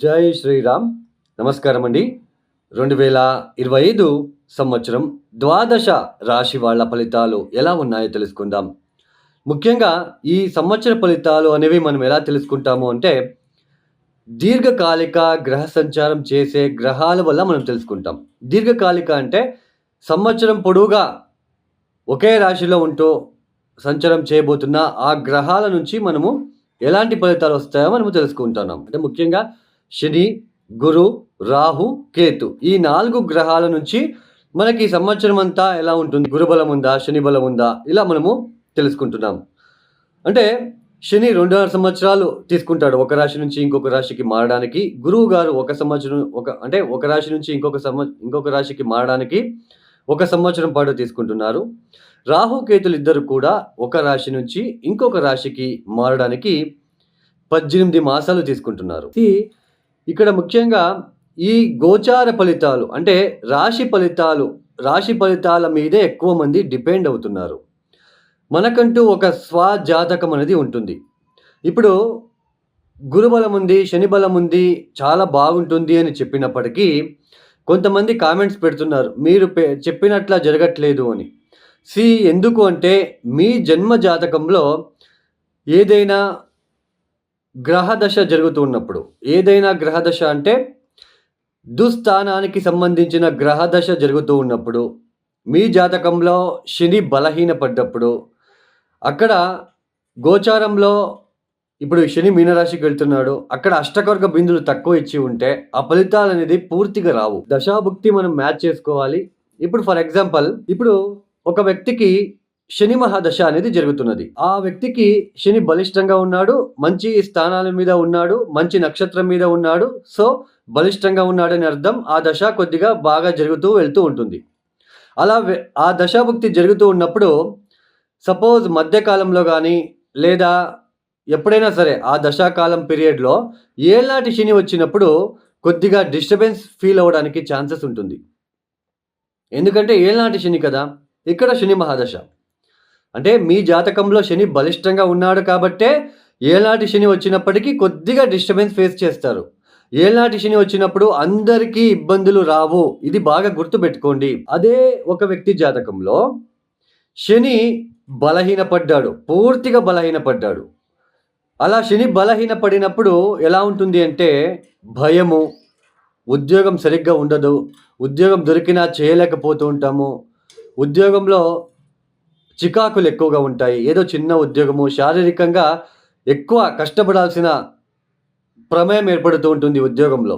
జై శ్రీరామ్. నమస్కారం అండి. 2025 సంవత్సరం ద్వాదశ రాశి వాళ్ళ ఫలితాలు ఎలా ఉన్నాయో తెలుసుకుందాం. ముఖ్యంగా ఈ సంవత్సర ఫలితాలు అనేవి మనం ఎలా తెలుసుకుంటాము అంటే, దీర్ఘకాలిక గ్రహ సంచారం చేసే గ్రహాల వల్ల మనం తెలుసుకుంటాం. దీర్ఘకాలిక అంటే సంవత్సరం పొడవుగా ఒకే రాశిలో ఉంటూ సంచారం చేయబోతున్న ఆ గ్రహాల నుంచి మనము ఎలాంటి ఫలితాలు వస్తాయో మనము తెలుసుకుంటున్నాం. అంటే ముఖ్యంగా శని, గురు, రాహు, కేతు ఈ 4 గ్రహాల నుంచి మనకి ఈ సంవత్సరం అంతా ఎలా ఉంటుంది? గురుబలం ఉందా? శని బలం ఉందా? ఇలా మనము తెలుసుకుంటున్నాం. అంటే శని 2.5 సంవత్సరాలు తీసుకుంటాడు ఒక రాశి నుంచి ఇంకొక రాశికి మారడానికి. గురువు గారు ఒక రాశి నుంచి ఇంకొక రాశికి మారడానికి 1 సంవత్సరం పాటు తీసుకుంటున్నారు. రాహు, కేతులు ఇద్దరు కూడా ఒక రాశి నుంచి ఇంకొక రాశికి మారడానికి 18 మాసాలు తీసుకుంటున్నారు. ఇక్కడ ముఖ్యంగా ఈ గోచార ఫలితాలు అంటే రాశి ఫలితాల మీదే ఎక్కువ మంది డిపెండ్ అవుతున్నారు. మనకంటూ ఒక స్వజాతకం అనేది ఉంటుంది. ఇప్పుడు గురుబలం ఉంది, శని బలం ఉంది, చాలా బాగుంటుంది అని చెప్పినప్పటికీ కొంతమంది కామెంట్స్ పెడుతున్నారు. మీరు చెప్పినట్లా జరగట్లేదు అని. ఎందుకు అంటే మీ జన్మ జాతకంలో ఏదైనా గ్రహదశ జరుగుతూ ఉన్నప్పుడు, ఏదైనా గ్రహదశ అంటే దుస్థానానికి సంబంధించిన గ్రహదశ జరుగుతూ ఉన్నప్పుడు, మీ జాతకంలో శని బలహీనపడ్డప్పుడు, అక్కడ గోచారంలో ఇప్పుడు శని మీనరాశికి వెళ్తున్నాడు, అక్కడ అష్టకవర్గ బిందులు తక్కువ ఇచ్చి ఉంటే ఆ ఫలితాలు అనేది పూర్తిగా రావు. దశాభుక్తి మనం మ్యాచ్ చేసుకోవాలి. ఇప్పుడు ఫర్ ఎగ్జాంపుల్, ఇప్పుడు ఒక వ్యక్తికి శని మహాదశ అనేది జరుగుతున్నది. ఆ వ్యక్తికి శని బలిష్టంగా ఉన్నాడు, మంచి స్థానాల మీద ఉన్నాడు, మంచి నక్షత్రం మీద ఉన్నాడు. సో బలిష్టంగా ఉన్నాడని అర్థం. ఆ దశ కొద్దిగా బాగా జరుగుతూ వెళ్తూ ఉంటుంది. అలా ఆ దశాభుక్తి జరుగుతూ ఉన్నప్పుడు సపోజ్ మధ్యకాలంలో కానీ లేదా ఎప్పుడైనా సరే ఆ దశాకాలం పీరియడ్లో ఏళ్ళనాటి శని వచ్చినప్పుడు కొద్దిగా డిస్టర్బెన్స్ ఫీల్ అవ్వడానికి ఛాన్సెస్ ఉంటుంది. ఎందుకంటే ఏళ్ళనాటి శని కదా, ఇక్కడ శని మహాదశ. అంటే మీ జాతకంలో శని బలిష్టంగా ఉన్నాడు కాబట్టే ఏళ్ళనాటి శని వచ్చినప్పటికీ కొద్దిగా డిస్టర్బెన్స్ ఫేస్ చేస్తారు. ఏళ్ళనాటి శని వచ్చినప్పుడు అందరికీ ఇబ్బందులు రావు. ఇది బాగా గుర్తుపెట్టుకోండి. అదే ఒక వ్యక్తి జాతకంలో శని బలహీనపడ్డాడు, పూర్తిగా బలహీనపడ్డాడు. అలా శని బలహీనపడినప్పుడు ఎలా ఉంటుంది అంటే భయము, ఉద్యోగం సరిగ్గా ఉండదు, ఉద్యోగం దొరికినా చేయలేకపోతూ ఉంటాము, ఉద్యోగంలో చికాకులు ఎక్కువగా ఉంటాయి. ఏదో చిన్న ఉద్యోగము, శారీరకంగా ఎక్కువ కష్టపడాల్సిన ప్రమేయం ఏర్పడుతూ ఉంటుంది. ఉద్యోగంలో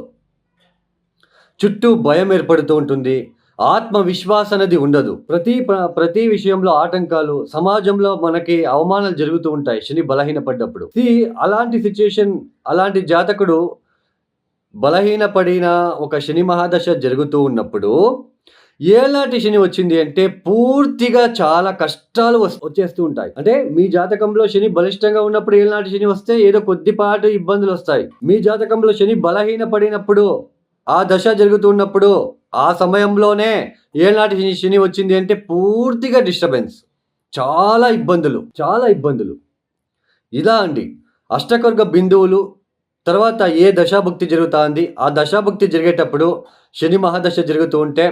చుట్టూ భయం ఏర్పడుతూ ఉంటుంది. ఆత్మవిశ్వాసం అనేది ఉండదు. ప్రతి విషయంలో ఆటంకాలు, సమాజంలో మనకి అవమానాలు జరుగుతూ ఉంటాయి శని బలహీనపడ్డప్పుడు. అలాంటి సిచ్యుయేషన్, అలాంటి జాతకుడు బలహీనపడిన ఒక శని మహాదశ జరుగుతూ ఉన్నప్పుడు ఏళ్ళనాటి శని వచ్చింది అంటే పూర్తిగా చాలా కష్టాలు వచ్చేస్తూ ఉంటాయి. అంటే మీ జాతకంలో శని బలిష్టంగా ఉన్నప్పుడు ఏళ్ళనాటి శని వస్తే ఏదో కొద్దిపాటి ఇబ్బందులు వస్తాయి. మీ జాతకంలో శని బలహీనపడినప్పుడు, ఆ దశ జరుగుతున్నప్పుడు, ఆ సమయంలోనే ఏళ్ళనాటి శని వచ్చింది అంటే పూర్తిగా డిస్టర్బెన్స్, చాలా ఇబ్బందులు. ఇలా అండి అష్టకర్గ బిందువులు. తర్వాత ఏ దశాభుక్తి జరుగుతుంది, ఆ దశాభుక్తి జరిగేటప్పుడు శని మహాదశ జరుగుతూ ఉంటే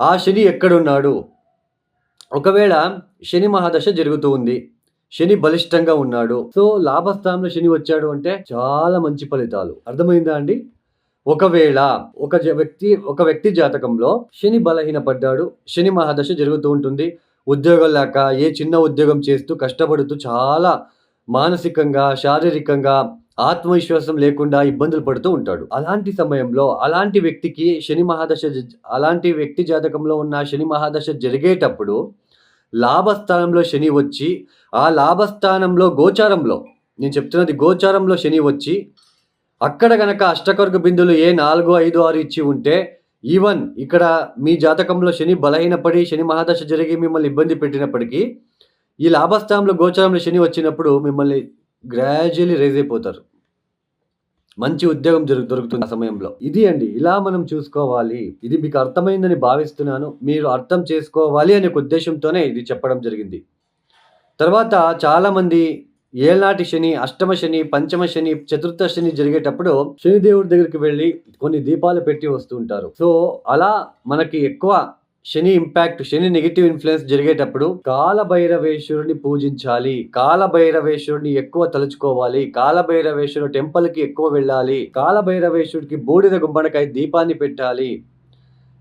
ఆ శని ఎక్కడున్నాడు? ఒకవేళ శని మహాదశ జరుగుతూ ఉంది, శని బలిష్టంగా ఉన్నాడు, సో లాభస్థానంలో శని వచ్చాడు అంటే చాలా మంచి ఫలితాలు. అర్థమైందా అండి? ఒకవేళ ఒక వ్యక్తి జాతకంలో శని బలహీనపడ్డాడు, శని మహాదశ జరుగుతూ ఉంటుంది, ఉద్యోగం లేక ఏ చిన్న ఉద్యోగం చేస్తూ కష్టపడుతూ చాలా మానసికంగా, శారీరకంగా ఆత్మవిశ్వాసం లేకుండా ఇబ్బందులు పడుతూ ఉంటాడు. అలాంటి సమయంలో అలాంటి వ్యక్తి జాతకంలో ఉన్న శని మహాదశ జరిగేటప్పుడు లాభస్థానంలో శని వచ్చి, ఆ లాభస్థానంలో నేను చెప్తున్నది గోచారంలో శని వచ్చి, అక్కడ గనక అష్టకర్గ బిందులు ఏ 4, 5, 6 ఇచ్చి ఉంటే, ఈవెన్ ఇక్కడ మీ జాతకంలో శని బలహీనపడి శని మహాదశ జరిగి మిమ్మల్ని ఇబ్బంది పెట్టినప్పటికీ ఈ లాభస్థానంలో గోచారంలో శని వచ్చినప్పుడు మిమ్మల్ని గ్రాడ్యువల్లీ రైజ్ అయిపోతారు. మంచి ఉద్యోగం దొరుకుతుంది ఆ సమయంలో. ఇది అండి, ఇలా మనం చూసుకోవాలి. ఇది మీకు అర్థమైందని భావిస్తున్నాను. మీరు అర్థం చేసుకోవాలి అనే ఉద్దేశంతోనే ఇది చెప్పడం జరిగింది. తర్వాత చాలామంది ఏళ్నాటి శని, అష్టమ శని, పంచమ శని, చతుర్థ శని జరిగేటప్పుడు శనిదేవుడి దగ్గరికి వెళ్ళి కొన్ని దీపాలు పెట్టి వస్తూ ఉంటారు. సో అలా మనకి ఎక్కువ శని ఇంపాక్ట్, శని నెగెటివ్ ఇన్ఫ్లుయెన్స్ జరిగేటప్పుడు కాలభైరవేశ్వరుని పూజించాలి. కాలభైరవేశ్వరుని ఎక్కువ తలుచుకోవాలి. కాలభైరవేశ్వరుడు టెంపుల్‌కి ఎక్కువ వెళ్ళాలి. కాలభైరవేశ్వరుడికి బూడిద గుమ్మడికాయ దీపాన్ని పెట్టాలి.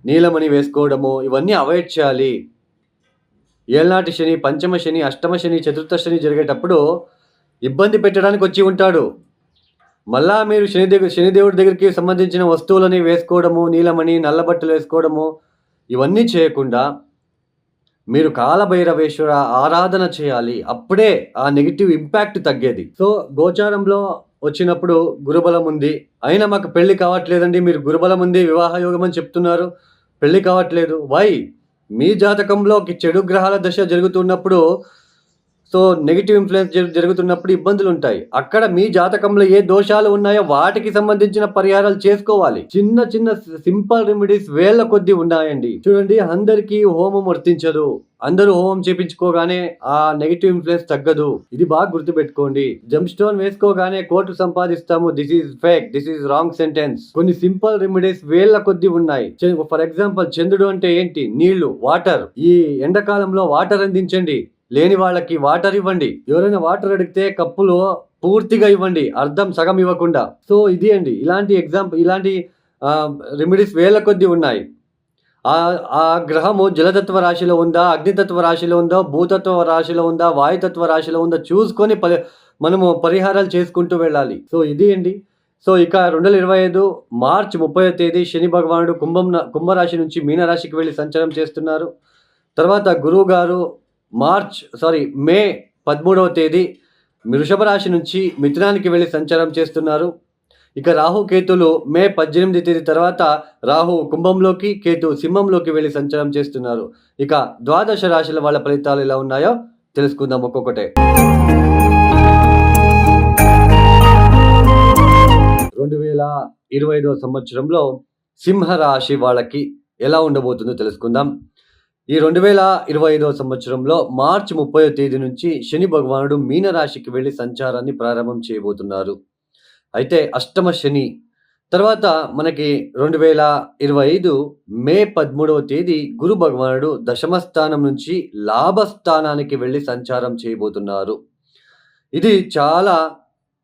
నీలమణి వేసుకోవడము ఇవన్నీ అవాయిడ్ చేయాలి. ఏళ్నాటి శని, పంచమ శని, అష్టమ శని, చతుర్థ శని జరిగేటప్పుడు ఇబ్బంది పెట్టడానికి వచ్చి ఉంటాడు. మళ్ళా మీరు శనిదేవుడి దగ్గరికి సంబంధించిన వస్తువులని వేసుకోవడము, నీలమణి, నల్ల బట్టలు వేసుకోవడము ఇవన్నీ చేయకుండా మీరు కాలభైరవేశ్వర ఆరాధన చేయాలి. అప్పుడే ఆ నెగిటివ్ ఇంపాక్ట్ తగ్గేది. సో గోచారంలో వచ్చినప్పుడు గురుబలం ఉంది, అయినా మాకు పెళ్లి కావట్లేదండి, మీరు గురుబలం ఉంది, వివాహ యోగం అని చెప్తున్నారు, పెళ్లి కావట్లేదు. వై? మీ జాతకంలోకి చెడు గ్రహాల దశ జరుగుతున్నప్పుడు, సో నెగిటివ్ ఇన్ఫ్లుయెన్స్ జరుగుతున్నప్పుడు ఇబ్బందులు ఉంటాయి. అక్కడ మీ జాతకంలో ఏ దోషాలు ఉన్నాయో వాటికి సంబంధించిన పరిహారాలు చేసుకోవాలి. చిన్న చిన్న సింపుల్ రెమెడీస్ వేళ్ల కొద్దీ ఉన్నాయండి. చూడండి, అందరికీ హోమం వర్తించదు. అందరూ హోమం చేపించుకోగానే ఆ నెగిటివ్ ఇన్ఫ్లుయెన్స్ తగ్గదు. ఇది బాగా గుర్తుపెట్టుకోండి. జమ్ స్టోన్ వేసుకోగానే కోర్టు సంపాదిస్తాము, this is fake, this is wrong sentence. కొన్ని సింపుల్ రెమెడీస్ వేళ్ల కొద్దీ ఉన్నాయి. ఫర్ ఎగ్జాంపుల్, చంద్రుడు అంటే ఏంటి? నీళ్లు, వాటర్. ఈ ఎండాకాలంలో వాటర్ అందించండి. లేని వాళ్ళకి వాటర్ ఇవ్వండి. ఎవరైనా వాటర్ అడిగితే కప్పులో పూర్తిగా ఇవ్వండి, అర్థం సగం ఇవ్వకుండా. సో ఇది అండి, ఇలాంటి రెమెడీస్ వేల కొద్దీ ఉన్నాయి. ఆ గ్రహము జలతత్వ రాశిలో ఉందా, అగ్నితత్వ రాశిలో ఉందా, భూతత్వ రాశిలో ఉందా, వాయుతత్వ రాశిలో ఉందా చూసుకొని మనము పరిహారాలు చేసుకుంటూ వెళ్ళాలి. సో ఇది అండి. సో ఇక 2025 మార్చి 30వ తేదీ శని భగవానుడు కుంభరాశి నుంచి మీనరాశికి వెళ్ళి సంచారం చేస్తున్నారు. తర్వాత గురువు గారు మే 13వ తేదీ వృషభ రాశి నుంచి మిథునానికి వెళ్ళి సంచారం చేస్తున్నారు. ఇక రాహు కేతులు మే 18వ తేదీ తర్వాత రాహు కుంభంలోకి, కేతు సింహంలోకి వెళ్ళి సంచారం చేస్తున్నారు. ఇక ద్వాదశ రాశుల వాళ్ళ ఫలితాలు ఎలా ఉన్నాయో తెలుసుకుందాం ఒక్కొక్కటే. 2025వ సంవత్సరంలో సింహరాశి వాళ్ళకి ఎలా ఉండబోతుందో తెలుసుకుందాం. ఈ 2025వ సంవత్సరంలో మార్చి 30వ తేదీ నుంచి శని భగవానుడు మీనరాశికి వెళ్ళి సంచారాన్ని ప్రారంభం చేయబోతున్నారు. అయితే అష్టమ శని తర్వాత మనకి 2025 మే 13వ తేదీ గురు భగవానుడు దశమ స్థానం నుంచి లాభస్థానానికి వెళ్ళి సంచారం చేయబోతున్నారు. ఇది చాలా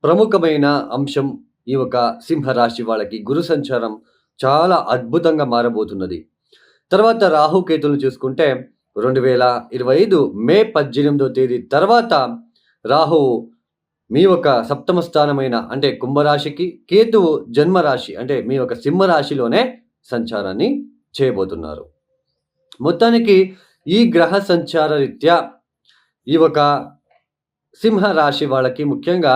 ప్రముఖమైన అంశం. ఈ ఒక సింహరాశి వాళ్ళకి గురు సంచారం చాలా అద్భుతంగా మారబోతున్నది. తర్వాత రాహుకేతులను చూసుకుంటే 2025 మే 18వ తేదీ తర్వాత రాహువు మీ యొక్క సప్తమ స్థానమైన అంటే కుంభరాశికి, కేతువు జన్మరాశి అంటే మీ యొక్క సింహరాశిలోనే సంచారాన్ని చేయబోతున్నారు. మొత్తానికి ఈ గ్రహ సంచార రీత్యా ఈ ఒక సింహరాశి వాళ్ళకి ముఖ్యంగా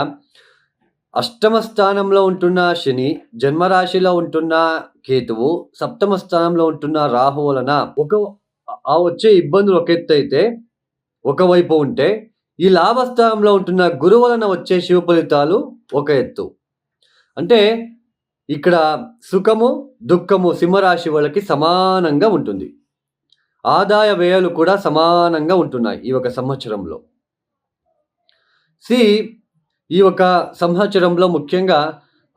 అష్టమ స్థానంలో ఉంటున్న శని, జన్మరాశిలో ఉంటున్న కేతువు, సప్తమ స్థానంలో ఉంటున్న రాహు వలన వచ్చే ఇబ్బందులు ఒక ఎత్తు అయితే, ఒకవైపు ఉంటే ఈ లాభస్థానంలో ఉంటున్న గురువు వలన వచ్చే శుభ ఫలితాలు ఒక ఎత్తు. అంటే ఇక్కడ సుఖము, దుఃఖము సింహరాశి వాళ్ళకి సమానంగా ఉంటుంది. ఆదాయ వ్యయాలు కూడా సమానంగా ఉంటున్నాయి ఈ ఒక సంవత్సరంలో. ఈ ఒక సంవత్సరంలో ముఖ్యంగా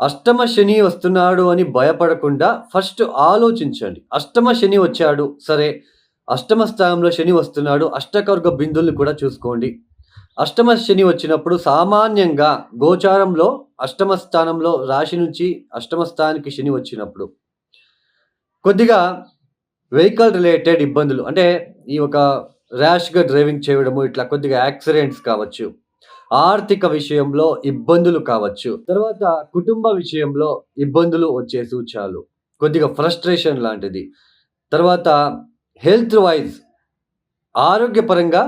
అష్టమ శని వస్తున్నాడు అని భయపడకుండా ఫస్ట్ ఆలోచించండి. అష్టమ శని వచ్చాడు, సరే, అష్టమ స్థానంలో శని వస్తున్నాడు, అష్టకర్గ బిందుల్ని కూడా చూసుకోండి. అష్టమ శని వచ్చినప్పుడు సామాన్యంగా గోచారంలో అష్టమ స్థానంలో రాశి నుంచి అష్టమ స్థానానికి శని వచ్చినప్పుడు కొద్దిగా వెహికల్ రిలేటెడ్ ఇబ్బందులు, అంటే ఈ ఒక ర్యాష్గా డ్రైవింగ్ చేయడము, ఇట్లా కొద్దిగా యాక్సిడెంట్స్ కావచ్చు, ఆర్థిక విషయంలో ఇబ్బందులు కావచ్చు, తర్వాత కుటుంబ విషయంలో ఇబ్బందులు వచ్చే సూచనలు, కొద్దిగా ఫ్రస్ట్రేషన్ లాంటిది, తర్వాత హెల్త్ వైజ్ ఆరోగ్యపరంగా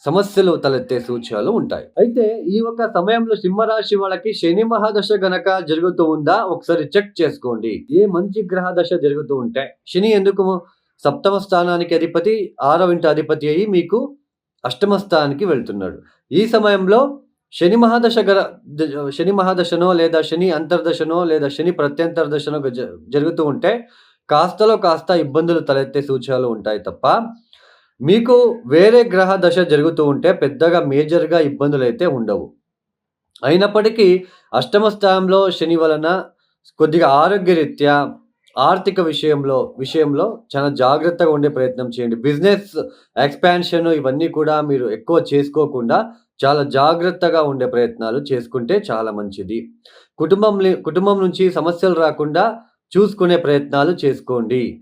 సమస్యలు తలెత్తే సూచనలు ఉంటాయి. అయితే ఈ ఒక సమయంలో సింహరాశి వాళ్ళకి శని మహాదశ గనక జరుగుతూ ఉందా ఒకసారి చెక్ చేసుకోండి. ఏ మంచి గ్రహ దశ జరుగుతూ ఉంటే, శని ఎందుకు సప్తమ స్థానానికి అధిపతి, 6వ ఇంటి అధిపతి అయ్యి మీకు అష్టమ స్థానానికి వెళ్తున్నాడు. ఈ సమయంలో శని మహాదశనో లేదా శని అంతర్దశనో లేదా శని ప్రత్యంతర దశనో జరుగుతూ ఉంటే కాస్తలో కాస్త ఇబ్బందులు తలెత్తే సూచనలు ఉంటాయి తప్ప, మీకు వేరే గ్రహ దశ జరుగుతూ ఉంటే పెద్దగా మేజర్గా ఇబ్బందులు అయితే ఉండవు. అయినప్పటికీ అష్టమ స్థానంలో శని వలన కొద్దిగా ఆరోగ్యరీత్యా, ఆర్థిక విషయంలో చాలా జాగ్రత్తగా ఉండే ప్రయత్నం చేయండి. బిజినెస్ ఎక్స్‌పాన్షన్ ఇవన్నీ కూడా మీరు ఎక్కువ చేసుకోకుండా చాలా జాగ్రత్తగా ఉండే ప్రయత్నాలు చేసుకుంటే చాలా మంచిది. కుటుంబం నుంచి సమస్యలు రాకుండా చూసుకునే ప్రయత్నాలు చేసుకోండి.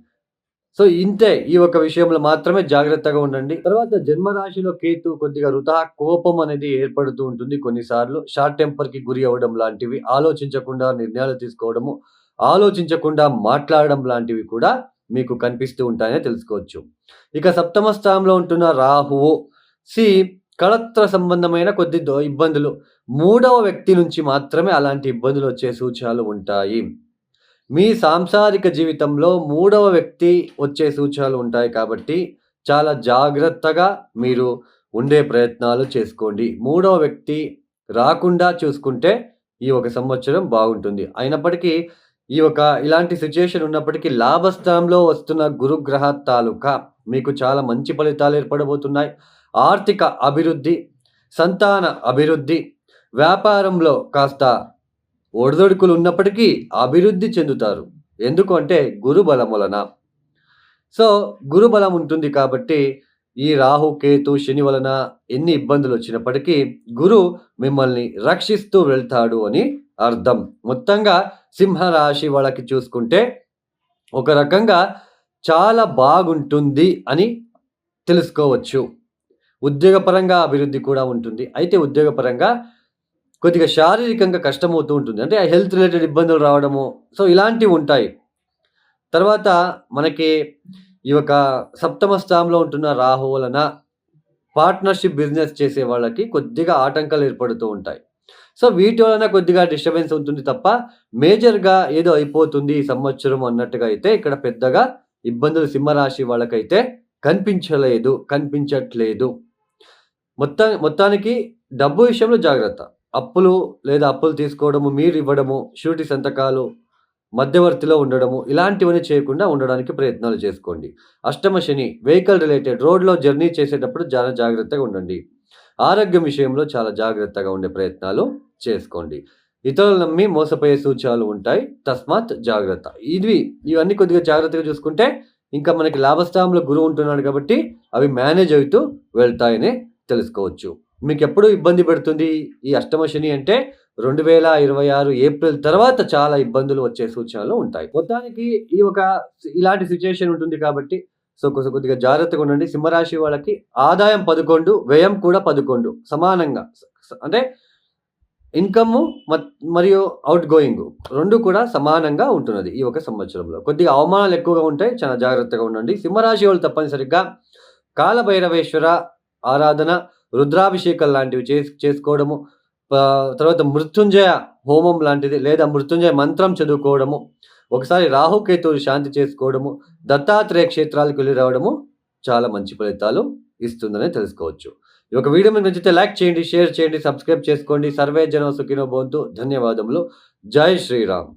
సో, ఇంతే. ఈ ఒక్క విషయంలో మాత్రమే జాగ్రత్తగా ఉండండి. తర్వాత జన్మరాశిలో కేతు కొద్దిగా వృథా కోపం అనేది ఏర్పడుతూ ఉంటుంది కొన్నిసార్లు. షార్ట్ టెంపర్‌కి గురి అవ్వడం లాంటివి, ఆలోచించకుండా నిర్ణయాలు తీసుకోవడము, ఆలోచించకుండా మాట్లాడడం లాంటివి కూడా మీకు కనిపిస్తూ ఉంటాయని తెలుసుకోవచ్చు. ఇక సప్తమ స్థానంలో ఉంటున్న రాహువు సి కళత్ర సంబంధమైన కొద్ది ఇబ్బందులు. మూడవ వ్యక్తి నుంచి మాత్రమే అలాంటి ఇబ్బందులొచ్చే సూచనలు ఉంటాయి. మీ సాంసారిక జీవితంలో మూడవ వ్యక్తి వచ్చే సూచనలు ఉంటాయి కాబట్టి, చాలా జాగ్రత్తగా మీరు ఉండే ప్రయత్నాలు చేసుకోండి. మూడవ వ్యక్తి రాకుండా చూసుకుంటే, ఈ ఒక సంవత్సరం బాగుంటుంది. అయినప్పటికీ ఇలాంటి సిట్యుయేషన్ ఉన్నప్పటికీ లాభస్థానంలో వస్తున్న గురుగ్రహ తాలూకా మీకు చాలా మంచి ఫలితాలు ఏర్పడబోతున్నాయి. ఆర్థిక అభివృద్ధి, సంతాన అభివృద్ధి, వ్యాపారంలో కాస్త ఒడిదుడుకులు ఉన్నప్పటికీ అభివృద్ధి చెందుతారు. ఎందుకు అంటే గురు బలం వలన. సో, గురు బలం ఉంటుంది కాబట్టి ఈ రాహు, కేతు, శని వలన ఎన్ని ఇబ్బందులొచ్చినప్పటికీ గురు మిమ్మల్ని రక్షిస్తూ వెళ్తాడు అని అర్థం. మొత్తంగా సింహరాశి వాళ్ళకి చూసుకుంటే ఒక రకంగా చాలా బాగుంటుంది అని తెలుసుకోవచ్చు. ఉద్యోగపరంగా అభివృద్ధి కూడా ఉంటుంది. అయితే ఉద్యోగపరంగా కొద్దిగా శారీరకంగా కష్టమవుతూ ఉంటుంది. అంటే హెల్త్ రిలేటెడ్ ఇబ్బందులు రావడము. సో, ఇలాంటివుంటాయి. తర్వాత మనకి ఈ యొక్క సప్తమ స్థానంలో ఉంటున్న రాహు వలన పార్ట్నర్‌షిప్ బిజినెస్ చేసే వాళ్ళకి కొద్దిగా ఆటంకాలు ఏర్పడుతూ ఉంటాయి. సో, వీటి వలన కొద్దిగా డిస్టర్బెన్స్ ఉంటుంది తప్ప మేజర్‌గా ఏదో అయిపోతుంది ఈ సంవత్సరం అన్నట్టుగా అయితే ఇక్కడ పెద్దగా ఇబ్బందులు సింహరాశి వాళ్ళకైతే కనిపించట్లేదు. మొత్తానికి డబ్బు విషయంలో జాగ్రత్త. అప్పులు తీసుకోవడము, మీరివ్వడము, షూరిటీ సంతకాలు, మధ్యవర్తిలో ఉండడము, ఇలాంటివన్నీ చేయకుండా ఉండడానికి ప్రయత్నాలు చేసుకోండి. అష్టమ శని వెహికల్ రిలేటెడ్ రోడ్‌లో జర్నీ చేసేటప్పుడు చాలా జాగ్రత్తగా ఉండండి. ఆరోగ్యం విషయంలో చాలా జాగ్రత్తగా ఉండే ప్రయత్నాలు చేసుకోండి. ఇతరులను నమ్మి మోసపోయే సూచనలు ఉంటాయి. తస్మాత్ జాగ్రత్త. ఇవన్నీ కొద్దిగా జాగ్రత్తగా చూసుకుంటే ఇంకా మనకి లాభస్థానంలో గురువు ఉంటున్నాడు కాబట్టి అవి మేనేజ్ అవుతూ వెళ్తాయని తెలుసుకోవచ్చు. మీకెప్పుడు ఇబ్బంది పెడుతుంది ఈ అష్టమ శని అంటే 2026 ఏప్రిల్ తర్వాత చాలా ఇబ్బందులు వచ్చే సూచనలు ఉంటాయి. మొత్తానికి ఇలాంటి సిట్యుయేషన్ ఉంటుంది కాబట్టి కొద్దిగా జాగ్రత్తగా ఉండండి. సింహరాశి వాళ్ళకి ఆదాయం 11, వ్యయం కూడా 11 సమానంగా. అంటే ఇన్‌కమ్ మరియు ఔట్ గోయింగ్ 2 కూడా సమానంగా ఉంటున్నది ఈ ఒక సంవత్సరంలో. కొద్దిగా అవమానాలు ఎక్కువగా ఉంటాయి. చాలా జాగ్రత్తగా ఉండండి. సింహరాశి వాళ్ళు తప్పనిసరిగా కాలభైరవేశ్వర ఆరాధన, రుద్రాభిషేకం లాంటివి చేసుకోవడము, తర్వాత మృత్యుంజయ హోమం లాంటిది లేదా మృత్యుంజయ మంత్రం చదువుకోవడము, ఒకసారి రాహుకేతువులు శాంతి చేసుకోవడము, దత్తాత్రేయ క్షేత్రాలకు వెళ్ళి రావడము చాలా మంచి ఫలితాలు ఇస్తుందని తెలుసుకోవచ్చు. ఈ ఒక వీడియో మీకు నచ్చితే లైక్ చేయండి, షేర్ చేయండి, సబ్స్క్రైబ్ చేసుకోండి. సర్వే జన సుఖినో భవంతు. ధన్యవాదములు. జై శ్రీరామ్.